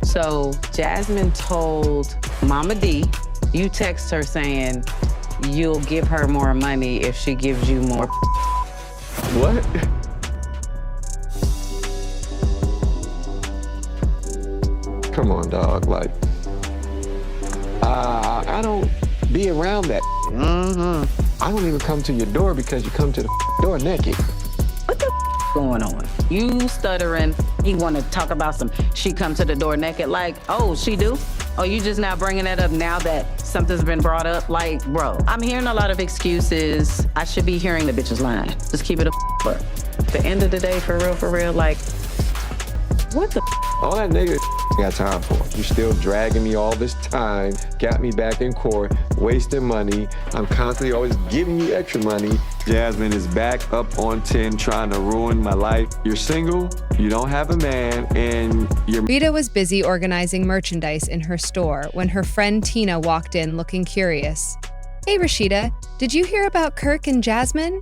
So Jasmine told Mama D, you text her saying you'll give her more money if she gives you more. What? Come on, dog. Like, I don't be around that. I don't even come to your door because you come to the door naked. What the going on? You stuttering. He want to talk about some, she come to the door naked. Like, oh, she do? Oh, you just now bringing that up now that something's been brought up? Like, bro, I'm hearing a lot of excuses. I should be hearing the bitches lying. Just keep it up. The end of the day, for real, like, what the All that nigga got time for. You still dragging me all this time, got me back in court, wasting money. I'm constantly always giving you extra money. Jasmine is back up on 10 trying to ruin my life. You're single, you don't have a man, and you're... Rita was busy organizing merchandise in her store when her friend Tina walked in looking curious. Hey Rashida, did you hear about Kirk and Jasmine?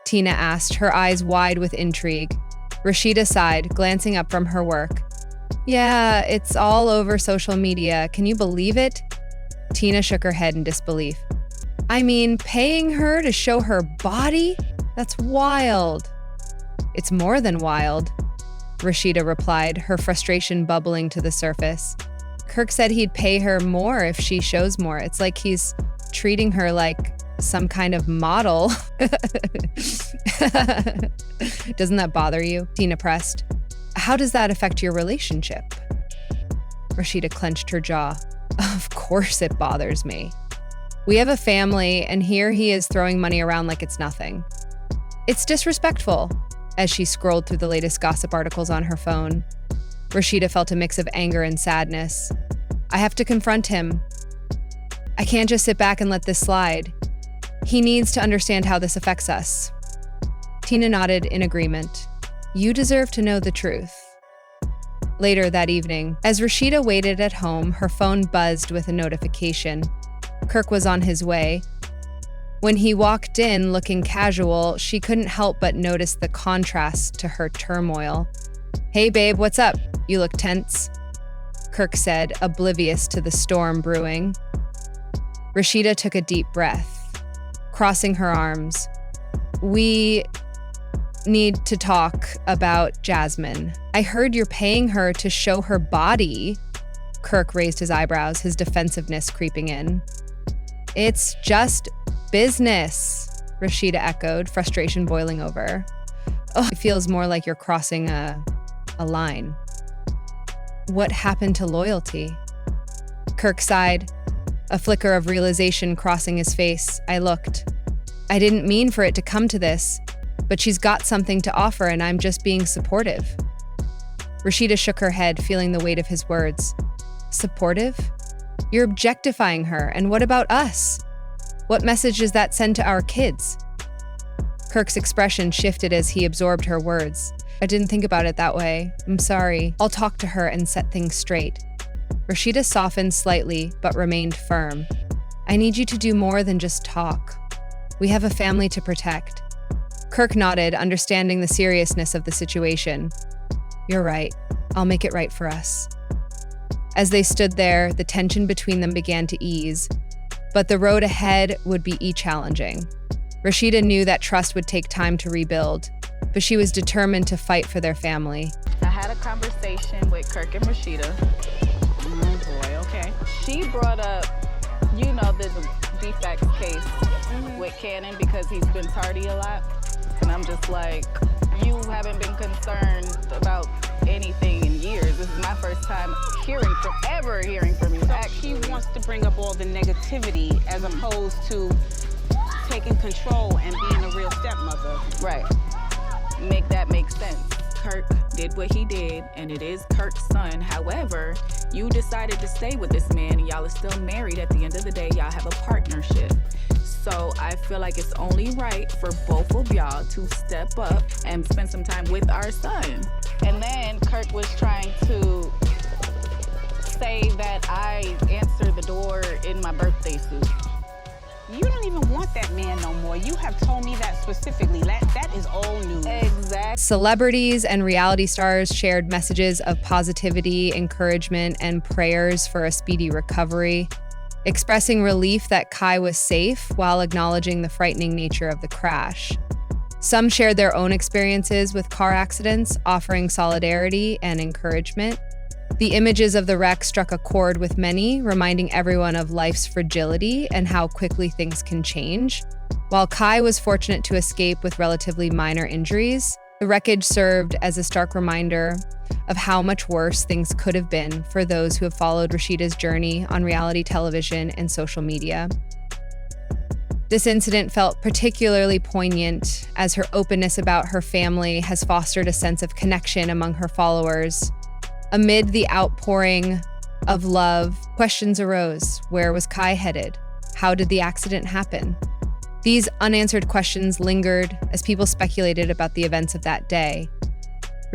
Tina asked, her eyes wide with intrigue. Rashida sighed, glancing up from her work. Yeah, it's all over social media. Can you believe it? Tina shook her head in disbelief. I mean, paying her to show her body? That's wild. It's more than wild, Rashida replied, her frustration bubbling to the surface. Kirk said he'd pay her more if she shows more. It's like he's treating her like some kind of model. Doesn't that bother you? Tina pressed. How does that affect your relationship? Rashida clenched her jaw. Of course it bothers me. We have a family, and here he is throwing money around like it's nothing. It's disrespectful, as she scrolled through the latest gossip articles on her phone. Rashida felt a mix of anger and sadness. I have to confront him. I can't just sit back and let this slide. He needs to understand how this affects us. Tina nodded in agreement. You deserve to know the truth. Later that evening, as Rashida waited at home, her phone buzzed with a notification. Kirk was on his way. When he walked in looking casual, she couldn't help but notice the contrast to her turmoil. Hey babe, what's up? You look tense, Kirk said, oblivious to the storm brewing. Rashida took a deep breath, crossing her arms. We need to talk about Jasmine. I heard you're paying her to show her body. Kirk raised his eyebrows, his defensive creeping in. It's just business, Rashida echoed, frustration boiling over. Oh, it feels more like you're crossing a line. What happened to loyalty? Kirk sighed, a flicker of realization crossing his face. I looked. I didn't mean for it to come to this, but she's got something to offer and I'm just being supportive. Rashida shook her head, feeling the weight of his words. Supportive? You're objectifying her, and what about us? What message does that send to our kids? Kirk's expression shifted as he absorbed her words. I didn't think about it that way. I'm sorry. I'll talk to her and set things straight. Rashida softened slightly, but remained firm. I need you to do more than just talk. We have a family to protect. Kirk nodded, understanding the seriousness of the situation. You're right. I'll make it right for us. As they stood there, the tension between them began to ease, but the road ahead would be challenging. Rashida knew that trust would take time to rebuild, but she was determined to fight for their family. I had a conversation with Kirk and Rashida. Oh boy, okay. She brought up, the defects case with Cannon because he's been tardy a lot. And I'm just like, you haven't been concerned about anything in years. This is my first time hearing from you. He wants to bring up all the negativity as opposed to taking control and being a real stepmother. Right. Make that make sense. Kirk did what he did, and it is Kirk's son. However, you decided to stay with this man, and y'all are still married. At the end of the day, y'all have a partnership. So I feel like it's only right for both of y'all to step up and spend some time with our son. And then Kirk was trying to say that I answered the door in my birthday suit. You don't even want that man no more. You have told me that specifically. That is old news. Exactly. Celebrities and reality stars shared messages of positivity, encouragement, and prayers for a speedy recovery, expressing relief that Kai was safe while acknowledging the frightening nature of the crash. Some shared their own experiences with car accidents, offering solidarity and encouragement. The images of the wreck struck a chord with many, reminding everyone of life's fragility and how quickly things can change. While Kai was fortunate to escape with relatively minor injuries, the wreckage served as a stark reminder of how much worse things could have been for those who have followed Rashida's journey on reality television and social media. This incident felt particularly poignant as her openness about her family has fostered a sense of connection among her followers. Amid the outpouring of love, questions arose. Where was Kai headed? How did the accident happen? These unanswered questions lingered as people speculated about the events of that day.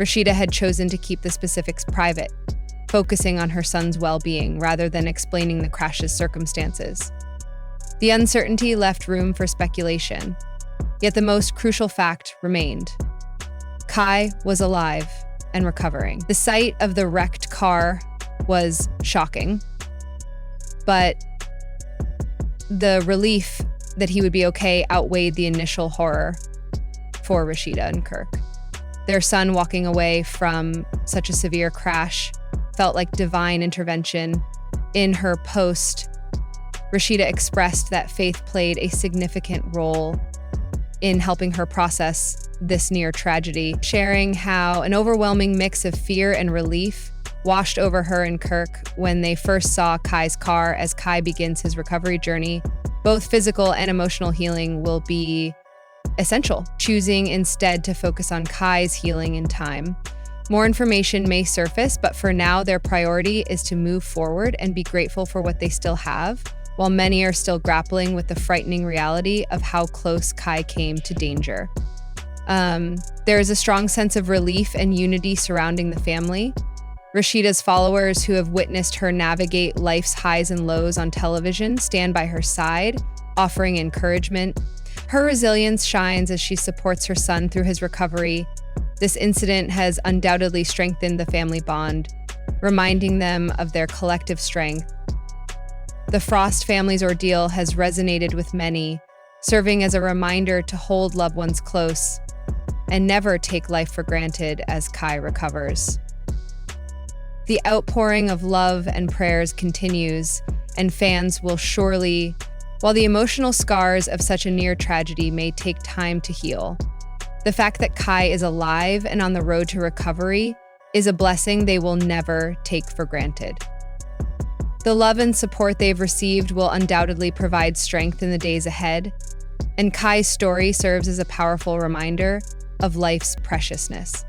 Rashida had chosen to keep the specifics private, focusing on her son's well-being rather than explaining the crash's circumstances. The uncertainty left room for speculation, yet the most crucial fact remained. Kai was alive and recovering. The sight of the wrecked car was shocking, but the relief that he would be okay outweighed the initial horror for Rashida and Kirk. Their son walking away from such a severe crash felt like divine intervention. In her post, Rashida expressed that faith played a significant role in helping her process this near tragedy, sharing how an overwhelming mix of fear and relief washed over her and Kirk when they first saw Kai's car. As Kai begins his recovery journey, both physical and emotional healing will be essential, choosing instead to focus on Kai's healing in time. More information may surface, but for now, their priority is to move forward and be grateful for what they still have, while many are still grappling with the frightening reality of how close Kai came to danger. There is a strong sense of relief and unity surrounding the family. Rashida's followers, who have witnessed her navigate life's highs and lows on television, stand by her side, offering encouragement. Her resilience shines as she supports her son through his recovery. This incident has undoubtedly strengthened the family bond, reminding them of their collective strength. The Frost family's ordeal has resonated with many, serving as a reminder to hold loved ones close and never take life for granted as Kai recovers. The outpouring of love and prayers continues, and fans will surely, while the emotional scars of such a near tragedy may take time to heal, the fact that Kai is alive and on the road to recovery is a blessing they will never take for granted. The love and support they've received will undoubtedly provide strength in the days ahead, and Kai's story serves as a powerful reminder of life's preciousness.